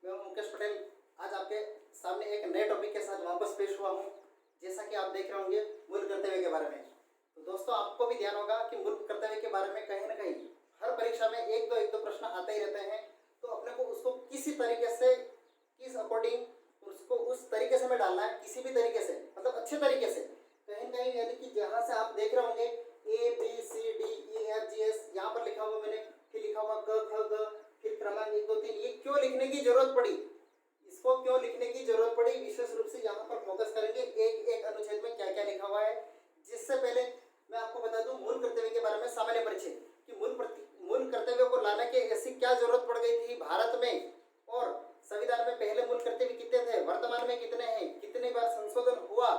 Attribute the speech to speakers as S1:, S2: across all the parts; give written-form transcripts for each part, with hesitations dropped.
S1: मैं हूं मुकेश पटेल। आज आपके सामने एक नए टॉपिक के साथ वापस पेश हुआ हूं। जैसा कि आप देख रहे होंगे मूल कर्तव्य के बारे में। तो दोस्तों, आपको भी ध्यान होगा कि मूल कर्तव्य के बारे में कहीं ना कहीं हर परीक्षा में एक दो प्रश्न आते ही रहते हैं। तो अपने को उसको किसी तरीके से, किस अकॉर्डिंग उसको उस तरीके से में डालना है, किसी भी तरीके से, मतलब अच्छे तरीके से। कहीं ना कहीं यानी कि जहाँ से आप देख रहे होंगे ABCDEFGH, यहाँ पर लिखा हुआ मैंने, फिर लिखा हुआ क ख ग, फिर क्रमांक 1 2 3, ये क्यों लिखने की जरूरत पड़ी, इसको क्यों लिखने की जरूरत पड़ी, विशेष रूप से यहाँ पर फोकस करेंगे एक एक अनुच्छेद में क्या क्या लिखा हुआ है। जिससे पहले मैं आपको बता दूं मूल कर्तव्य के बारे में सामान्य परिचय, कि मूल कर्तव्य को लाने की ऐसी क्या जरूरत पड़ गई थी भारत में, और संविधान में पहले मूल कर्तव्य कितने थे, वर्तमान में कितने हैं, कितनी बार संशोधन हुआ,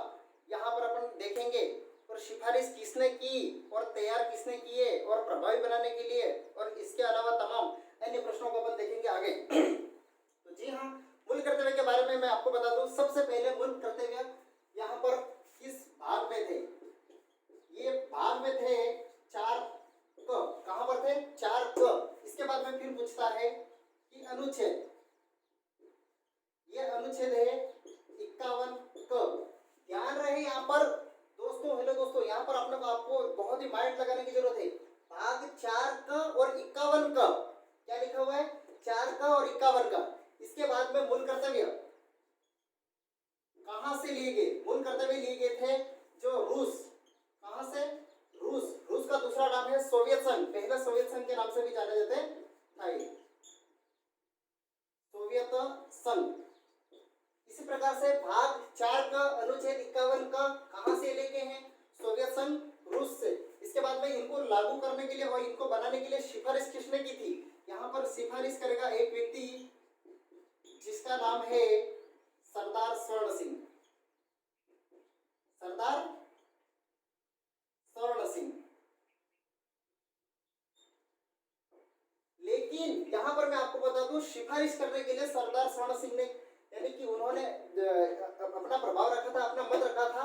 S1: यहाँ पर अपन देखेंगे। और सिफारिश किसने की और तैयार किसने किए और प्रभावी बनाने के लिए, और इसके अलावा तमाम अन्य प्रश्नों को अपन देखेंगे आगे। तो जी हाँ, मूल कर्तव्य के बारे में मैं आपको बता दूं। सबसे पहले मूल कर्तव्य यहाँ पर किस भाग में थे, ये भाग में थे 4 क। कहां पर थे? 4 क। इसके बाद में फिर पूछता है कि अनुच्छेद, ये अनुच्छेद है 51 क। ध्यान रहे यहाँ पर दोस्तों, हेलो दोस्तों, यहाँ पर आपको बहुत ही माइंड लगाने की जरूरत है। भाग 4 क और 51 क, क्या लिखा हुआ है? 4 क और 51 क। इसके बाद में मूल कर्तव्य कहां से लिए गए? मूल कर्तव्य लिए गए थे जो रूस, कहां से? रूस का दूसरा नाम है सोवियत संघ, पहले सोवियत संघ के नाम से भी जाने जाते हैं, सोवियत संघ। इसी प्रकार से भाग 4 का अनुच्छेद 51 का कहां से लेके हैं? सोवियत संघ, रूस से। इसके बाद में इनको लागू करने के लिए और इनको बनाने के लिए सिफारिश किसने की थी? यहाँ पर सिफारिश करेगा एक व्यक्ति जिसका नाम है सरदार स्वर्ण सिंह, सरदार स्वर्ण सिंह। लेकिन यहाँ पर मैं आपको बता दूं, सिफारिश करने के लिए सरदार स्वर्ण सिंह ने, यानी कि उन्होंने अपना प्रभाव रखा था, अपना मत रखा था।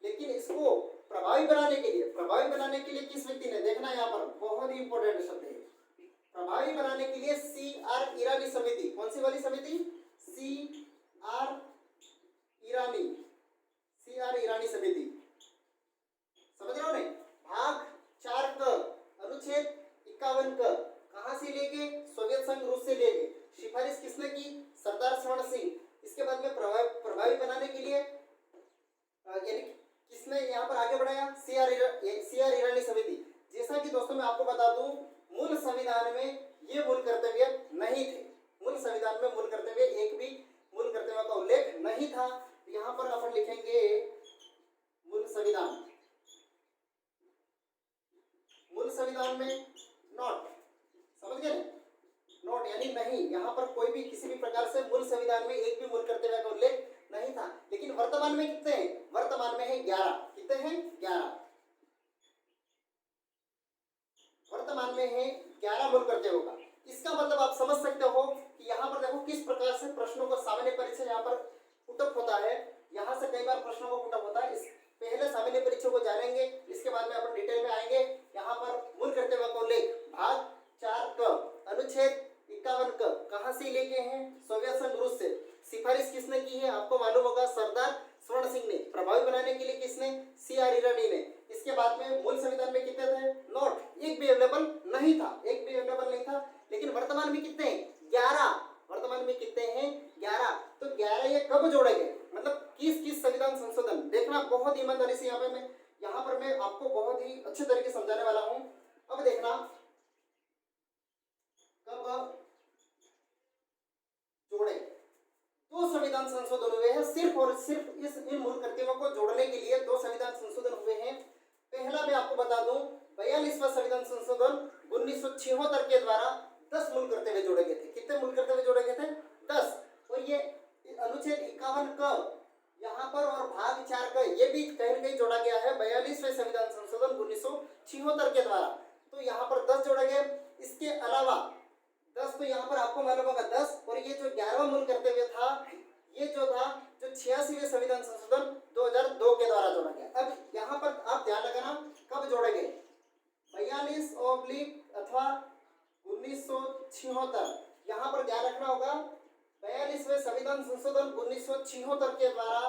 S1: लेकिन इसको प्रभावी बनाने के लिए किस व्यक्ति ने, देखना यहाँ पर बहुत ही इंपॉर्टेंट शब्द है, प्रभावी बनाने के लिए CR ईरानी समिति। कौन सी वाली समिति? CR ईरानी समिति। समझ रहे हो नहीं? भाग 4 क अनुच्छेद 51 क कहां से लेके? सोवियत संघ, रूस से लेके। सिफारिश किसने की? सरदार स्वर्ण सिंह। इसके बाद में प्रभावी बनाने के लिए यानी किसने यहाँ पर आगे बढ़ाया? CR ईरानी समिति। जैसा कि दोस्तों मैं आपको बता दूं, मूल संविधान में ये मूल कर्तव्य नहीं थे। मूल संविधान में मूल कर्तव्य, एक भी मूल कर्तव्य का उल्लेख नहीं था। यहाँ पर अपन लिखेंगे मूल संविधान, मूल संविधान में नोट, समझ गए? नोट यानी नहीं, यहाँ पर कोई भी किसी भी प्रकार से मूल संविधान में एक भी मूल कर्तव्य का उल्लेख नहीं था। लेकिन वर्तमान में कितने हैं? वर्तमान में है 11। कितने हैं? 11। वर्तमान में है 11 मूल कर्तव्यों का। इसका मतलब आप समझ सकते हो कि यहाँ पर देखो किस प्रकार से प्रश्नों को सामान्य परीक्षा यहाँ पर पुटअप होता है। यहाँ से कई बार प्रश्नों को पुटअप होता है। इस पहले सामान्य परीक्षा को जानेंगे, इसके बाद में अपन डिटेल में आएंगे। यहाँ पर मूल कर्तव्य का उल्लेख भाग 4 क अनुच्छेद 51 क कहां से लेके हैं? सोवियत संघ, रूस से। सिफारिश किसने की है? आपको मालूम होगा, सरदार स्वर्ण सिंह ने। प्रभावी बनाने के लिए किसने? CR ईरानी ने। इसके बाद में मूल संविधान में कितने थे? नोट एक भी अवेलेबल नहीं था, एक भी अवेलेबल नहीं था। लेकिन वर्तमान में कितने हैं? 11। वर्तमान में कितने हैं? 11। तो 11 ये कब जोड़े गए, मतलब किस संविधान संशोधन? देखना बहुत ईमानदारी से। यहाँ पर मैं आपको बहुत ही अच्छे तरीके समझाने वाला हूँ। अब देखना कब जोड़े। 2 संविधान संशोधन हुए हैं, सिर्फ और सिर्फ इन मूल कर्तव्यों को जोड़ने के लिए 2 संविधान संशोधन हुए हैं। पहला मैं आपको बता दूं, 42वां संविधान संशोधन 1976 के द्वारा 10 मूल कर्तव्य जोड़े गए थे। कितने मूल कर्तव्य जोड़े गए थे? 10। और ये अनुच्छेद 51 क यहाँ पर और भाग 4 का ये भी कहीं न कहीं जोड़ा गया है 42वें संविधान संशोधन 1976 के द्वारा। तो यहाँ पर 10 जोड़े गए। इसके अलावा 10 तो यहाँ पर आपको मालूम होगा 10, और ये जो 11वां मूल कर्तव्य था, ये जो 86वें संविधान संशोधन 2002 के द्वारा जोड़ा गया। अब यहाँ पर आप ध्यान लगाना कब जोड़े गए? 42 अथवा 1976। यहाँ पर ध्यान रखना होगा 42वें संविधान संशोधन 1976 के द्वारा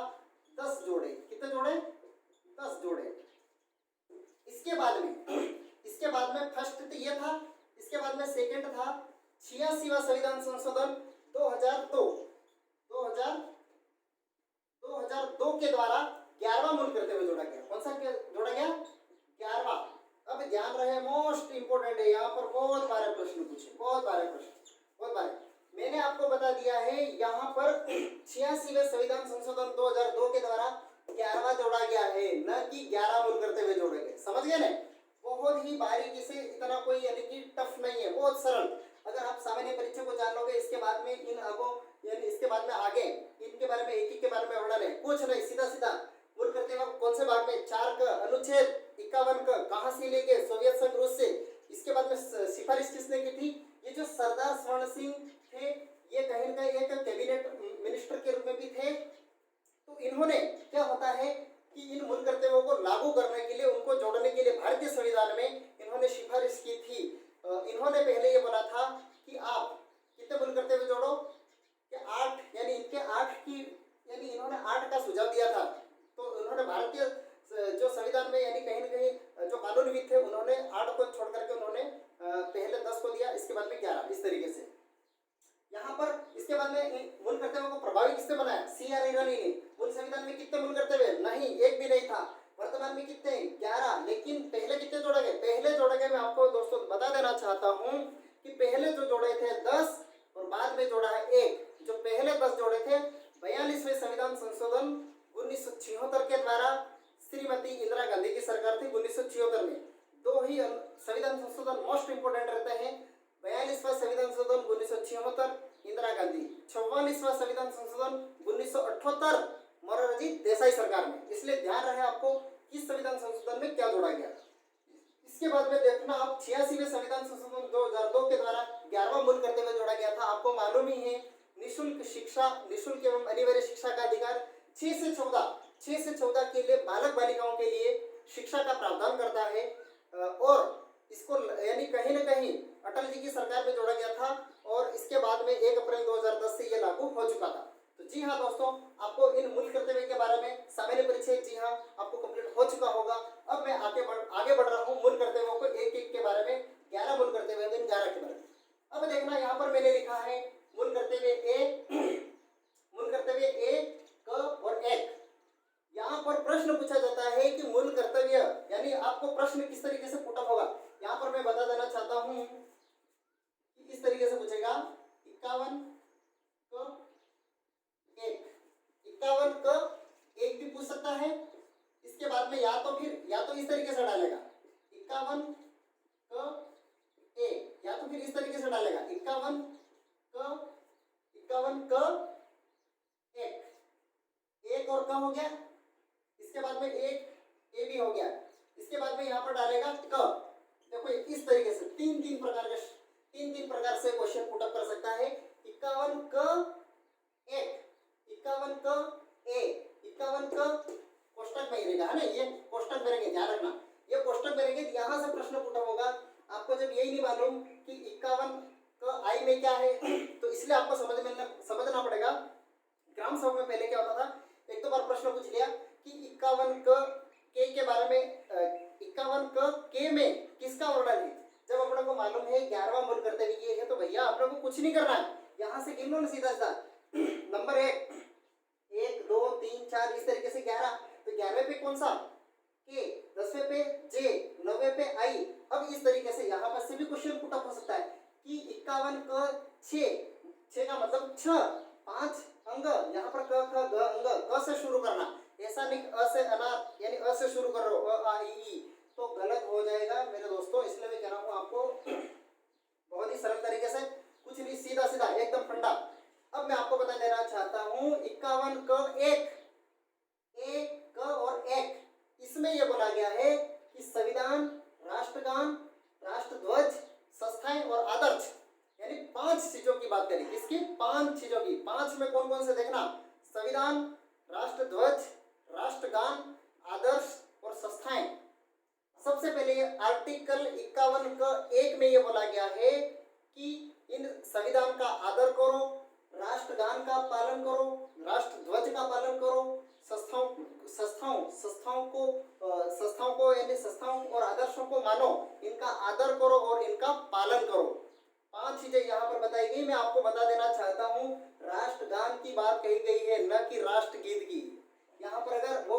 S1: 10 जोड़े, कितने जोड़े? 10 जोड़े। इसके बाद में फर्स्ट तो ये था, इसके बाद में सेकंड था 86वां संविधान संशोधन 2002 के द्वारा 11वां मूल करते हुए जोड़ा गया। कौन सा जोड़ा गया? 11वां। अब ध्यान रहे, मोस्ट इंपोर्टेंट है, यहाँ पर बहुत बारे प्रश्न पूछे, बहुत बारे। मैंने आपको बता दिया है यहाँ पर 86वें संविधान संशोधन 2002 के द्वारा 11वां जोड़ा गया है, न कि 11 मूल करते हुए जोड़े गए। समझ गए ना? बहुत ही बारीकी से, इतना कोई यानी कि टफ नहीं है, बहुत सरल। अगर आप सामान्य परीक्षा को जान लोगे, इसके बाद में इन आगो यानी इसके बाद में आगे इनके बारे में एक के बारे में वर्णन है, कुछ नहीं, सीधा मूल करते हुए कौन से भाग में? 4 का अनुच्छेद 51 का कहाँ से लेके? सोवियत संघ रूस से। इसके बाद में सिफारिश किसने की थी? ये जो सरदार स्वर्ण सिंह थे, ये कहीं ना कहीं एक कैबिनेट मिनिस्टर के रूप में भी थे। तो इन्होंने क्या होता है कि इन मूल कर्तव्यों को लागू करने के लिए, उनको जोड़ने के लिए भारतीय संविधान में इन्होंने सिफारिश की थी। इन्होंने पहले ये बोला था कि आप कितने मूल कर्तव्य जोड़ो? कि 8, यानी इनके 8 की, यानी इन्होंने 8 का सुझाव दिया था। तो उन्होंने भारतीय जो संविधान में यानी कहीं ना कहीं जो कानूनविद थे, उन्होंने 8 को छोड़ करके उन्होंने पहले 10 को दिया, इसके बाद में 11, इस तरीके से। यहाँ पर इसके बाद में मूल कर्तव्यों को प्रभावी किसने बनाया? CR ईरानी ने। मूल संविधान में कितने मूल कर्तव्य? नहीं, एक भी नहीं था। वर्तमान में कितने? 11। लेकिन पहले कितने जोड़े गए? पहले जोड़े गए, मैं आपको दोस्तों बता देना चाहता हूँ कि पहले जो जोड़े थे 10 और बाद में जोड़ा है 1। जो पहले 10 जोड़े थे 42वें संविधान संशोधन 1976 के द्वारा श्रीमती इंदिरा गांधी की सरकार थी। 1976 में 2 ही संविधान संशोधन मोस्ट इंपोर्टेंट रहते हैं। 42वां संविधान संशोधन 1976 इंदिरा गांधी, 44वां संविधान संशोधन 1978 मोरारजी देसाई सरकार में। इसलिए ध्यान रहे आपको किस संविधान संशोधन में क्या जोड़ा गया। इसके बाद में देखना आप 86वें संविधान संशोधन 2002 के द्वारा 11वां मूल कर्तव्य जोड़ा गया था। आपको मालूम ही है, निःशुल्क शिक्षा, निःशुल्क एवं अनिवार्य शिक्षा का अधिकार 6 से 14 के लिए बालक बालिकाओं के लिए शिक्षा का प्रावधान करता है। और इसको यानी कहीं ना कहीं अटल जी की सरकार में जोड़ा गया था और इसके बाद में 1 अप्रैल 2010 से ये लागू हो चुका था। तो जी हाँ दोस्तों, आपको इन मूल कर्तव्य के बारे में सामान्य परिचय जी हाँ आपको कंप्लीट हो चुका होगा। अब मैं आगे बढ़ रहा हूँ मूल कर्तव्यों को एक के बारे में। 11 मूल कर्तव्य, 11 के बारे में। अब देखना यहाँ पर मैंने लिखा है मूल कर्तव्य ए, क और एक। यहाँ पर प्रश्न पूछा जाता है कि मूल कर्तव्य, यानी आपको प्रश्न किस तरीके से पुट अप होगा, यहाँ पर मैं बता देना चाहता हूँ कि इस तरीके से पूछेगा 51 क 1 भी पूछ सकता है। इसके बाद में या तो इस तरीके से डालेगा 51 क ए, या तो फिर इस तरीके से डालेगा 51 क 1 और क हो गया। इसके बाद में एक ए भी हो गया। इसके बाद में यहाँ पर डालेगा क। देखो इस तरीके से तीन प्रकार से क्वेश्चन पुट अप कर सकता है। 51 क 1, 51 क ए, 51 क कोष्टक में रहेगा, है ना, ये कोष्टक में रहेंगे, ध्यान रखना ये कोष्टक में रहेंगे। यहाँ से प्रश्न पुट अप होगा। आपको जब यही नहीं मालूम कि 51 क आई में क्या है, तो इसलिए आपको समझना पड़ेगा। ग्राम सभा में पहले क्या होता था, एक तो बार प्रश्न पूछ लिया कि 51 क के बारे में, 51 क के में किसका वर्णन है। जब अपने को मालूम है 11वां मूल कर्तव्य ये है, तो भैया अपने को कुछ नहीं करना है, यहाँ से गिन लो ना सीधा नंबर 1, 2, 3, 4 इस तरीके से 11। तो 11वें पे कौन सा के, 10वें पे जे, 9वें पे आई। अब इस तरीके से यहाँ पर से भी क्वेश्चन पुट अप हो सकता है कि 51 क 6 का मतलब 6, 5 अंग, यहाँ पर क ख ग अंग, क से शुरू करना, ऐसा नहीं अ से अनार यानी अ से शुरू कर रहे हो अ आ ई, तो गलत हो जाएगा मेरे दोस्तों। इसलिए मैं कह रहा हूँ आपको बहुत ही सरल तरीके से, कुछ नहीं, सीधा एकदम फंडा। अब मैं आपको बता देना चाहता हूँ 51 क 1, ए क और 1, इसमें यह बोला गया है कि संविधान, राष्ट्रगान, राष्ट्रध्वज, संस्थाएं और आदर्श, यानी 5 चीजों की बात करें। किसकी? 5 चीजों की। 5 में कौन कौन से देखना, संविधान, राष्ट्रध्वज, राष्ट्रगान, आदर्श और संस्थाएं। सबसे पहले आर्टिकल 51 का 1 में यह बोला गया है कि इन संविधान का आदर करो, राष्ट्रगान का पालन करो, राष्ट्र ध्वज का पालन करो, संस्थाओं संस्थाओं को यानी संस्थाओं और आदर्शों को मानो, इनका आदर करो और इनका पालन करो। 5 चीजें यहाँ पर बताई गई। मैं आपको बता देना चाहता हूँ, राष्ट्रगान की बात कही गई है, न कि राष्ट्रगीत की। यहाँ पर अगर वो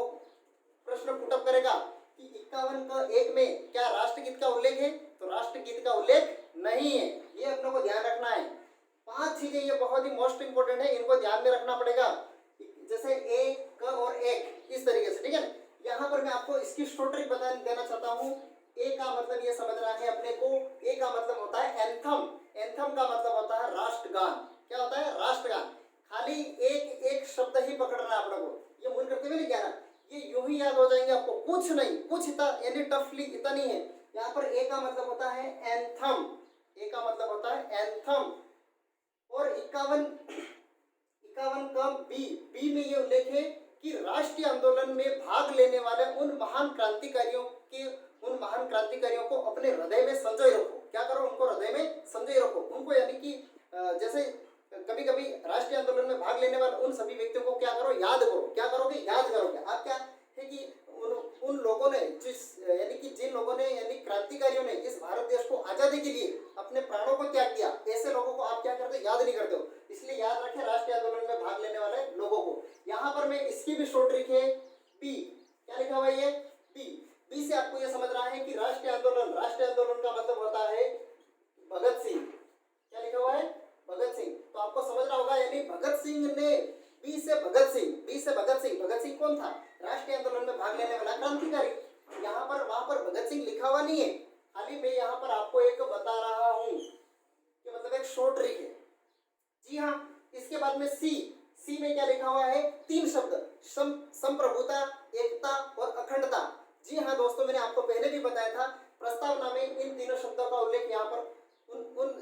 S1: प्रश्न पुटअप करेगा कि 51 का 1 में क्या राष्ट्रगीत का उल्लेख है, तो राष्ट्रगीत का उल्लेख नहीं है। ये अपने को ध्यान रखना है। 5 चीजें ये बहुत ही मोस्ट इंपोर्टेंट है, इनको ध्यान में रखना पड़ेगा। जैसे एक क और एक, इस तरीके से, ठीक है ना। यहाँ पर मैं आपको इसकी शॉर्ट ट्रिक बता देना चाहता हूँ। ए का मतलब ये समझना है अपने को, ए का मतलब होता है एंथम, एंथम का मतलब होता है राष्ट्रगान। क्या होता है? राष्ट्रगान। खाली एक एक शब्द ही पकड़ना है अपने को, ये मूल करते हुए नहीं जाना, ये यूं ही याद हो जाएंगे आपको, कुछ नहीं, कुछ इतना यानी टफली इतना नहीं है। यहाँ पर ए का मतलब होता है एंथम, ए का मतलब होता है एंथम। और 51 का बी में ये उल्लेख है कि राष्ट्रीय आंदोलन में भाग लेने वाले उन महान क्रांतिकारियों को अपने हृदय में संजोए रखो। क्या करो? उनको हृदय में संजोए रखो। उनको यानी कि जैसे कभी कभी राष्ट्रीय आंदोलन में भाग लेने वाले उन सभी व्यक्तियों को क्या करो? याद करो। क्या करोगे? याद करोगे। आप क्या है कि उन लोगों ने यानी कि जिन लोगों ने यानी क्रांतिकारियों ने इस भारत देश को आजादी के लिए अपने प्राणों को त्याग दिया, ऐसे लोगों को आप क्या करते? याद नहीं करते हो। इसलिए याद रखें राष्ट्रीय आंदोलन में भाग लेने वाले लोगों को। यहाँ पर मैं इसकी भी शॉर्ट ट्रिक है बी। क्या लिखा हुआ है? बी से आपको यह समझना है कि राष्ट्रीय आंदोलन का मतलब होता है भगत सिंह। क्या लिखा हुआ है? भगत सिंह। तो आपको समझना होगा यानी भगत सिंह ने बी से भगत सिंह कौन था? राष्ट्रीय आंदोलन में भाग लेने वाला क्रांतिकारी। यहाँ पर वहां पर भगत सिंह लिखा हुआ नहीं है, खाली मैं यहाँ पर आपको एक बता रहा हूँ कि मतलब एक शॉर्ट ट्रिक है। जी हाँ। इसके बाद में सी में क्या लिखा हुआ है? 3 शब्द, संप्रभुता, एकता और अखंडता। जी हाँ दोस्तों, मैंने आपको पहले भी बताया था, प्रस्तावना में इन तीनों शब्दों का उल्लेख यहाँ पर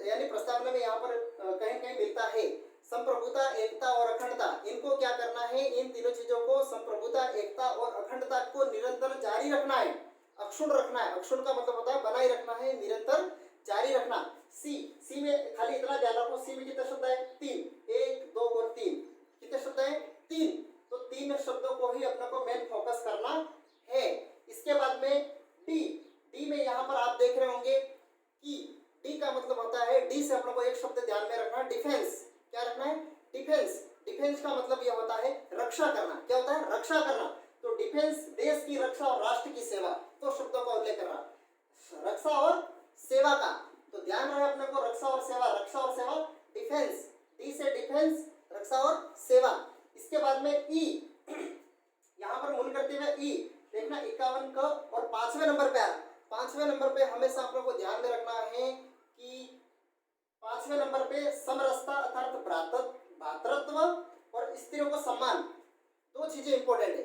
S1: यानी प्रस्तावना में यहाँ पर कहीं कहीं मिलता है। संप्रभुता, एकता और अखंडता, इनको क्या करना है? इन तीनों चीजों को, संप्रभुता, एकता और अखंडता को निरंतर जारी रखना है, अक्षुण रखना है। अक्षुण का मतलब होता है बनाए रखना है, निरंतर जारी रखना। सी में खाली इतना ध्यान रखो, सी में कितने शब्द है? 3, 1, 2 और 3। कितने शब्द है? 3। तो 3 शब्दों को ही अपने को मेन फोकस करना है। इसके बाद में डी में यहाँ पर आप देख रहे होंगे कि डी का मतलब होता है, डी से अपने को एक शब्द ध्यान में रखना, डिफेंस। क्या रखना है? डिफेंस का मतलब यह होता है रक्षा करना। क्या होता है? रक्षा करना। तो डिफेंस, देश की रक्षा और राष्ट्र की सेवा, तो शब्दों का उल्लेख करना, रक्षा और सेवा का। तो ध्यान रहे अपने को, रक्षा और सेवा, डिफेंस। डी से डिफेंस, रक्षा और सेवा। इसके बाद में ई, यहाँ पर मूल करते हुए ई देखना 51 का और 5वें नंबर पे आ रहा। 5वें नंबर पे हमेशा आप लोगों को ध्यान में रखना है कि 5वें नंबर पे समरसता अर्थात भातृत्व और स्त्रियों को सम्मान, 2 चीजें इंपॉर्टेंट है।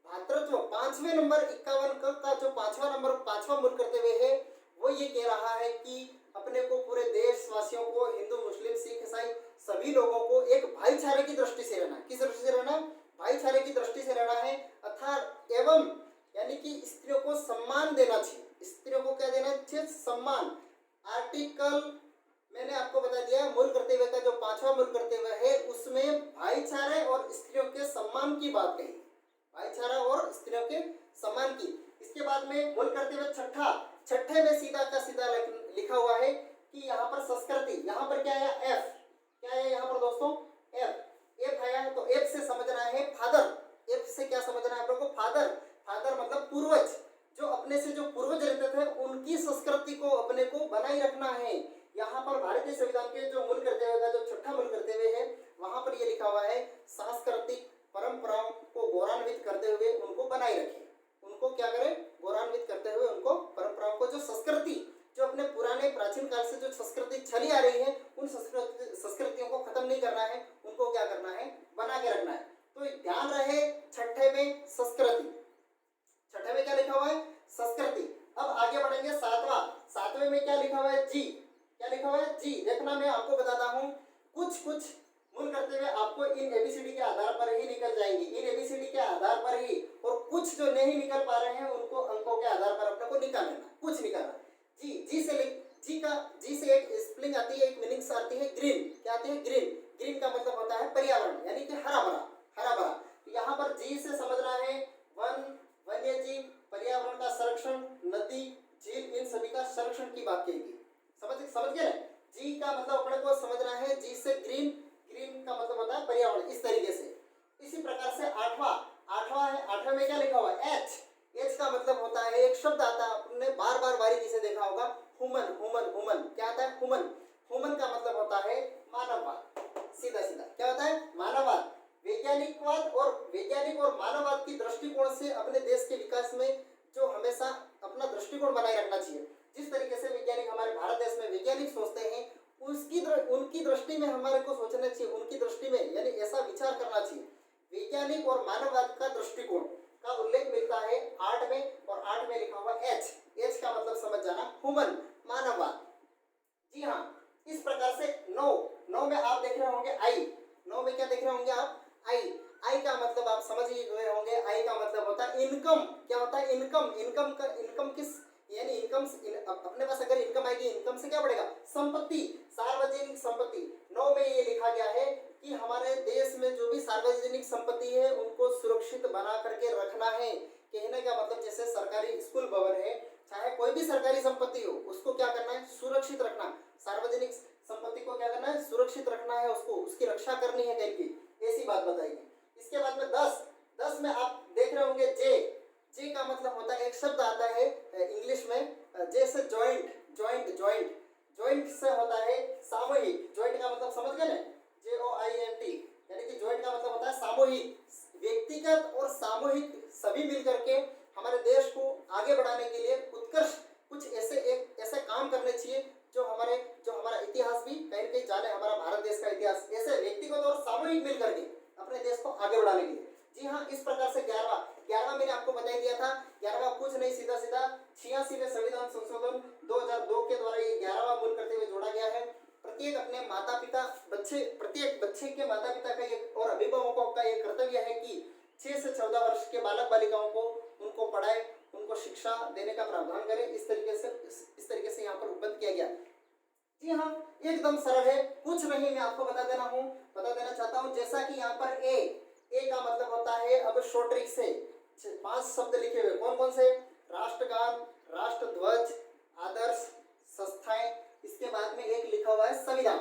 S1: भातृत्व 5वें नंबर 51 का जो 5वां मूल करते हुए है, वो ये कह रहा है कि अपने को पूरे देशवासियों को, हिंदू, मुस्लिम, सिख, ईसाई सभी लोगों को एक भाईचारे की दृष्टि से रहना है। किस दृष्टि से रहना है? भाईचारे की दृष्टि से रहना है। अर्थात एवं यानी कि स्त्रियों को सम्मान देना चाहिए। स्त्रियों को क्या देना चाहिए? सम्मान। आर्टिकल मैंने आपको बता दिया, मूल करते हुए का जो 5वां मूल करते हुए है, उसमें भाईचारे और स्त्रियों के सम्मान की बात कही, भाईचारा और स्त्रियों के सम्मान की। इसके बाद में मूल करते हुए छठे में सीधा का सीधा लिखा हुआ है कि यहाँ पर संस्कृति, यहाँ पर क्या है? एफ। क्या है यहाँ पर दोस्तों? एफ है। तो एफ से समझना है फादर। एफ से क्या समझना है आप लोगों को? फादर मतलब पूर्वज, जो अपने से जो पूर्वज रहते थे उनकी संस्कृति को अपने को बनाए रखना है। यहाँ पर भारतीय संविधान के जो मूल करते हुए का जो छठा मूल करते हुए है, वहां पर ये लिखा हुआ है सांस्कृतिक परंपराओं को गौरवान्वित करते हुए उनको बनाए रखें। उनको क्या करें? गौरवान्वित करते हुए उनको परंपराओं को, जो संस्कृति, जो अपने पुराने प्राचीन काल से जो संस्कृति चली आ रही है, उन संस्कृतियों को खत्म नहीं करना है, उनको क्या करना है? बना के रखना है। तो ध्यान रहे, छठे में संस्कृति, छठे में क्या लिखा हुआ है? संस्कृति। अब आगे बढ़ेंगे 7वें में क्या लिखा हुआ है? जी। क्या लिखा हुआ है? जी। देखना मैं आपको बताता हूँ, कुछ मूल करते हुए आपको इन एबीसीडी के आधार पर ही निकल जाएंगे, इन एबीसीडी के आधार पर ही। और कुछ जो नहीं निकल पा रहे हैं उनको अंकों के आधार पर अपने को निकाल लेना, कुछ निकालना। जी से एक स्पेलिंग आती है, एक मीनिंग्स आती है ग्रीन। क्या आती है? ग्रीन। ग्रीन का मतलब होता है पर्यावरण यानी कि हरा भरा, हरा भरा। तो यहाँ पर जी से समझना है वन, वन्य जीव, पर्यावरण का संरक्षण, नदी, झील, इन सभी का संरक्षण की बात कही गई। समझ गए? जी का मतलब अपने को समझना है, जी से ग्रीन, ग्रीन का मतलब होता है पर्यावरण, इस तरीके से। इसी प्रकार से आठवां है, आठवें में क्या लिखा हुआ है? एच। एच का मतलब होता है, एक शब्द आता है, आपने बार बार बारीकी से देखा होगा, ह्यूमन, ह्यूमन, ह्यूमन। क्या आता है? ह्यूमन। ह्यूमन का मतलब होता है मानववाद, सीधा सीधा क्या होता है? मानववाद। वैज्ञानिकवाद और वैज्ञानिक और मानववाद की दृष्टिकोण से अपने देश के विकास में जो हमेशा अपना दृष्टिकोण बनाए रखना चाहिए। जिस तरीके से वैज्ञानिक हमारे भारत देश में वैज्ञानिक सोचते हैं, उनकी दृष्टि में हमारे को सोचना चाहिए, उनकी दृष्टि में यानी ऐसा विचार करना चाहिए। वैज्ञानिक और मानववाद का दृष्टिकोण का उल्लेख मिलता है 8 में, और 8 में लिखा हुआ एच। एच का मतलब समझ जाना, ह्यूमन, मानववाद। जी हाँ, इस प्रकार से 9 में आप देख रहे होंगे आई। 9 में क्या देख रहे होंगे आप? आई। आई का मतलब आप समझ ही गए होंगे, आई का मतलब होता है इनकम। क्या होता है? इनकम। इनकम किस, यानी इनकम, अपने पास अगर इनकम आएगी, इनकम से क्या बढ़ेगा? संपत्ति, सार्वजनिक संपत्ति। 9 में ये लिखा गया है कि हमारे देश में जो भी सार्वजनिक संपत्ति है उनको सुरक्षित बना करके रखना है। कहने का मतलब जैसे सरकारी स्कूल भवन है, चाहे कोई भी सरकारी संपत्ति हो, उसको क्या करना है? सुरक्षित रखना। सार्वजनिक संपत्ति को क्या करना है? सुरक्षित रखना है, उसको, उसकी रक्षा करनी है कहीं की, ऐसी बात बताएगी। इसके बाद में 10 में आप देख रहे होंगे जे। जे का मतलब होता है, एक शब्द आता है इंग्लिश में, जे से जॉइंट, जॉइंट, जॉइंट, जॉइंट से होता है सामूहिक। जॉइंट का मतलब समझ गए ना? JOINT, यानी कि जॉइंट का मतलब होता है सामूहिक। व्यक्तिगत और सामूहिक सभी मिलकर के हमारे देश को आगे बढ़ाने के लिए उत्कृष्ट कुछ ऐसे काम करने चाहिए जो हमारा इतिहास भी कहीं न कहीं जाने, हमारा भारत देश का इतिहास, ऐसे व्यक्तिगत और सामूहिक मिलकर के अपने देश को आगे बढ़ाने के लिए। जी हाँ, इस प्रकार से 11वां मैंने आपको बता दिया था। 11वां कुछ नहीं, सीधा 86वें संविधान संशोधन 2002 के द्वारा ये 11वां मूल करते हुए जोड़ा गया है। प्रत्येक बच्चे के माता पिता का ये और अभिभावकों का ये कर्तव्य है कि 6 से 14 वर्ष के बालक बालिकाओं को उनको पढ़ाए, उनको शिक्षा देने का प्रावधान करें। इस तरीके से यहाँ पर उपबद्ध किया गया। जी हाँ, एकदम सरल है, कुछ नहीं, मैं आपको बता देना चाहता हूँ। जैसा कि यहाँ पर ए का मतलब होता है, अब शॉर्ट ट्रिक से 5 शब्द लिखे हुए, कौन कौन से? राष्ट्रगान, राष्ट्रध्वज, आदर्श, संस्थाएं, इसके बाद में एक लिखा हुआ है संविधान।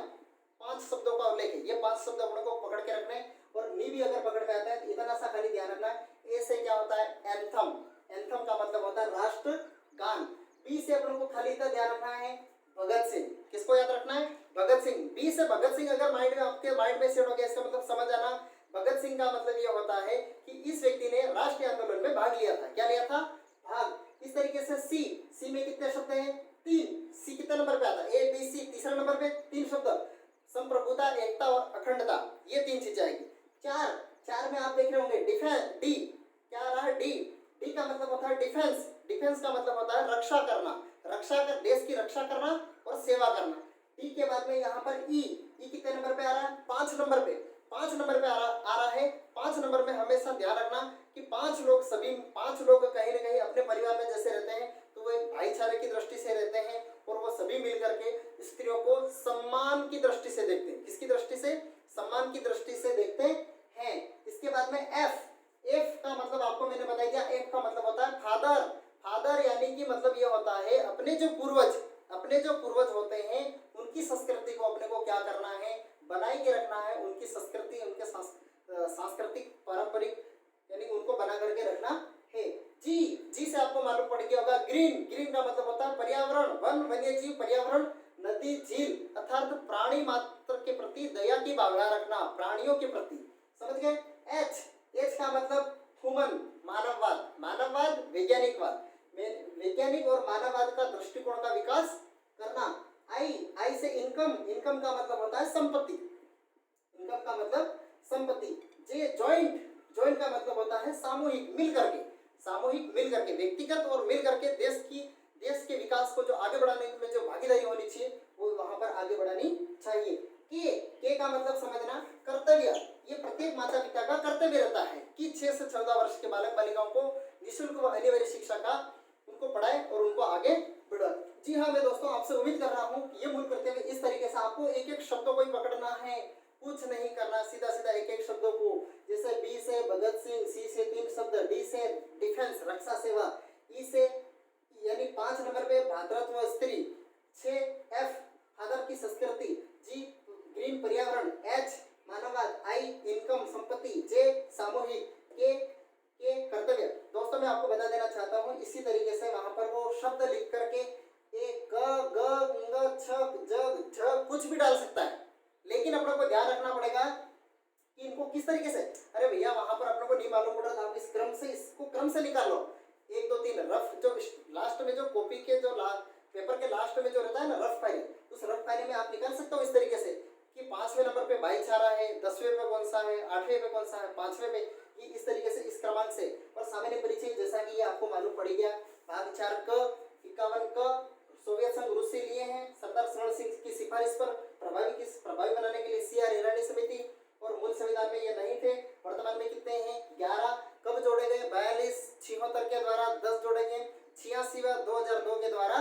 S1: 5 शब्दों का उल्लेख है। ये 5 शब्द अपने को पकड़ के रखने, और नी भी अगर पकड़ में आता है तो इतना सा खाली ध्यान रखना। ए से क्या होता है? एंथम। एंथम का मतलब होता है राष्ट्रगान। बी से अपने को खाली इतना ध्यान रखना है, भगत सिंह। किसको याद रखना है? भगत सिंह। बी से भगत सिंह अगर आपके माइंड में सेट हो गया, इसका मतलब समझ आना, भगत सिंह का मतलब ये होता है कि इस व्यक्ति ने राष्ट्रीय आंदोलन में भाग लिया था। क्या लिया था? भाग। इस तरीके से सी में कितने शब्द हैं? 3। सी कितने नंबर पे आता है? ABC, तीसरे नंबर पे 3 शब्द, संप्रभुता, एकता और अखंडता, ये 3 चीजें आएगी। 4 में आप देख रहे होंगे डिफेंस, डी। क्या आ रहा है? डी का मतलब होता है डिफेंस। डिफेंस का मतलब होता है रक्षा करना, देश की रक्षा करना और सेवा करना। डी के बाद में यहाँ पर ई कितने नंबर पे आ रहा है? 5 नंबर पे। 5 नंबर पे आ रहा है। 5 नंबर में हमेशा ध्यान रखना कि 5 लोग कहीं ना कहीं अपने परिवार में जैसे रहते हैं, तो वो एक भाईचारे की दृष्टि से रहते हैं, और वो सभी मिल करके स्त्रियों को सम्मान की दृष्टि से देखते हैं। किसकी दृष्टि से? सम्मान की दृष्टि से देखते हैं। इसके बाद में एफ का मतलब आपको मैंने बता दिया। एफ का मतलब होता है फादर, यानी कि मतलब ये होता है अपने जो पूर्वज होते हैं उनकी संस्कृति को अपने को क्या करना है? बनाए के रखना है। उनकी संस्कृति, उनके सांस्कृतिक पारंपरिक, यानी उनको बना करके रखना है। जी से आपको मालूम पड़ गया होगा। ग्रीन का मतलब होता है पर्यावरण, वन, वन्य जीव, पर्यावरण, नदी, झील, अर्थात प्राणी मात्र के प्रति दया की भावना रखना, प्राणियों के प्रति। समझ गए? एच का मतलब ह्यूमन, मानववाद, वैज्ञानिक और मानववाद का दृष्टिकोण का विकास करना। आई से इनकम का मतलब होता है संपत्ति। जे जॉइंट का मतलब होता है सामूहिक, मिल करके, व्यक्तिगत और मिल करके देश के विकास को जो आगे बढ़ाने में जो भागीदारी होनी चाहिए वो वहां पर आगे बढ़ानी चाहिए। के का मतलब समझना, कर्तव्य। ये प्रत्येक माता पिता का कर्तव्य रहता है कि 6 से 14 वर्ष के बालक बालिकाओं को निःशुल्क व अनिवार्य शिक्षा का उनको पढ़ाए और उनको आगे बढ़ाए। जी हाँ, मैं दोस्तों आपसे उम्मीद कर रहा हूँ कि ये मूल करते हुए इस तरीके से आपको एक शब्दों को ही पकड़ना है, कुछ कुछ नहीं करना, सीधा सीधा एक एक शब्दों को, जैसे बी से भगत सिंह, सी से 3 शब्द, डी से डिफेंस रक्षा सेवा, ई से यानी 5 नंबर पे भातृत्व स्त्री, 6 एफ फादर की संस्कृति, जी ग्रीन पर्यावरण, एच मानववाद, आई इनकम संपत्ति, जे सामूहिक, के कर्तव्य। दोस्तों मैं आपको बता देना चाहता हूँ इसी तरीके से वहां पर वो शब्द लिख करके एक ग ग ङ छ ज झ कुछ भी डाल सकता है, लेकिन अपने को ध्यान रखना पड़ेगा कि इनको किस तरीके से, अरे भैया वहां पर अपने को नहीं मालूम पड़ रहा था, आप इस क्रम से इसको क्रम से निकाल लो। 1 2 3 रफ, जो लास्ट में जो कॉपी के जो पेपर के लास्ट में जो रहता है ना रफ फाइल, उस रफ फाइल में आप निकाल सकते हो इस तरीके से कि 5वें नंबर पे भाईचारा है, 10वें पे कौन सा है, 8वें पे कौन सा है, 5वें पे, ये इस तरीके से इस क्रमांक से। और सामान्य परिचय जैसा कि ये आपको मालूम पड़ गया, भाग 4 क 51 क सोवियत संघ रूस से लिए हैं, सरदार शरण सिंह की सिफारिश पर प्रभावी बनाने के लिए CR ईरानी समिति, और मूल संविधान में ये नहीं थे। वर्तमान में कितने हैं 11, कब जोड़े गए 42, 76 के द्वारा 10 जोड़े गए, 86वां 2002 के द्वारा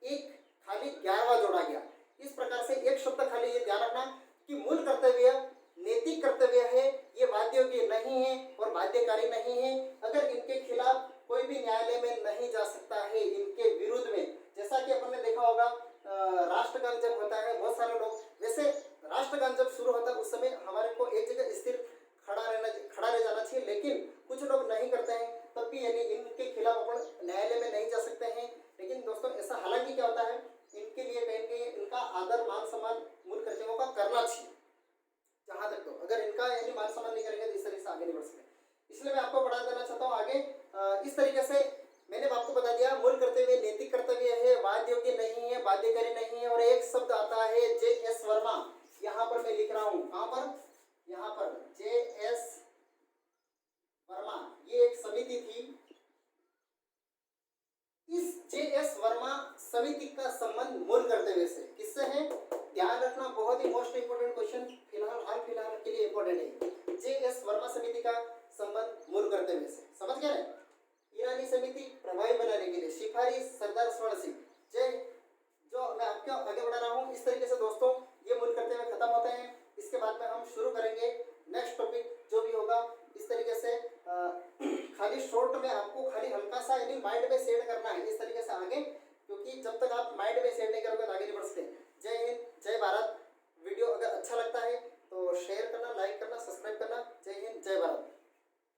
S1: एक खाली 11वां जोड़ा गया। इस प्रकार से एक शब्द खाली ये ध्यान रखना कि मूल कर्तव्य नैतिक कर्तव्य है, ये वाद्योग्य नहीं है और बाध्यकारी नहीं है। अगर इनके खिलाफ कोई भी न्यायालय में नहीं जा सकता है इनके विरुद्ध में, जैसा कि अपन ने देखा होगा राष्ट्रगान जब होता है बहुत सारे लोग, वैसे राष्ट्रगान जब शुरू होता है उस समय हमारे को एक जगह स्थिर खड़ा रह जाना चाहिए, लेकिन कुछ लोग नहीं करते हैं, तब भी यानी इनके खिलाफ अपन न्यायालय में नहीं जा सकते हैं। लेकिन दोस्तों ऐसा हालांकि क्या होता है, इनके लिए कहीं कहीं इनका आदर मान सम्मान मूल कर्तव्यों का करना चाहिए जहां तक। तो अगर इनका यानी मान सम्मान नहीं करेंगे तो इस तरीके से आगे नहीं बढ़ सकते। इसलिए मैं आपको बढ़ा देना चाहता हूँ आगे। इस तरीके से मैंने आपको बता दिया मूल कर्तव्य नैतिक कर्तव्य है, वाद्योग्य नहीं है, बाध्यकारी नहीं है। और एक शब्द आता है JS वर्मा, यहाँ पर मैं लिख रहा हूँ, कहाँ पर, यहाँ पर JS वर्मा, ये एक समिति थी। इस JS वर्मा समिति का संबंध मूल कर्तव्य से किससे है, ध्यान रखना, बहुत ही मोस्ट इंपोर्टेंट क्वेश्चन फिलहाल के लिए इंपोर्टेंट है। JS वर्मा समिति का संबंध मूल कर्तव्य से, समझ गए ना। ईरानी समिति प्रभावी बनाने के लिए सिफारिश सरदार स्वर्ण सिंह, जय, जो मैं आपको आगे बढ़ा रहा हूँ। इस तरीके से दोस्तों ये मूल कर्तव्य खत्म होते हैं। इसके बाद में हम शुरू करेंगे नेक्स्ट टॉपिक जो भी होगा। इस तरीके से खाली शॉर्ट में आपको खाली हल्का सा यानी माइंड में सेट करना है इस तरीके से आगे, क्योंकि जब तक आप माइंड में सेट नहीं करोगे तो आगे नहीं बढ़ सकते। जय हिंद, जय भारत। वीडियो अगर अच्छा लगता है तो शेयर करना, लाइक करना, सब्सक्राइब करना। जय हिंद, जय भारत।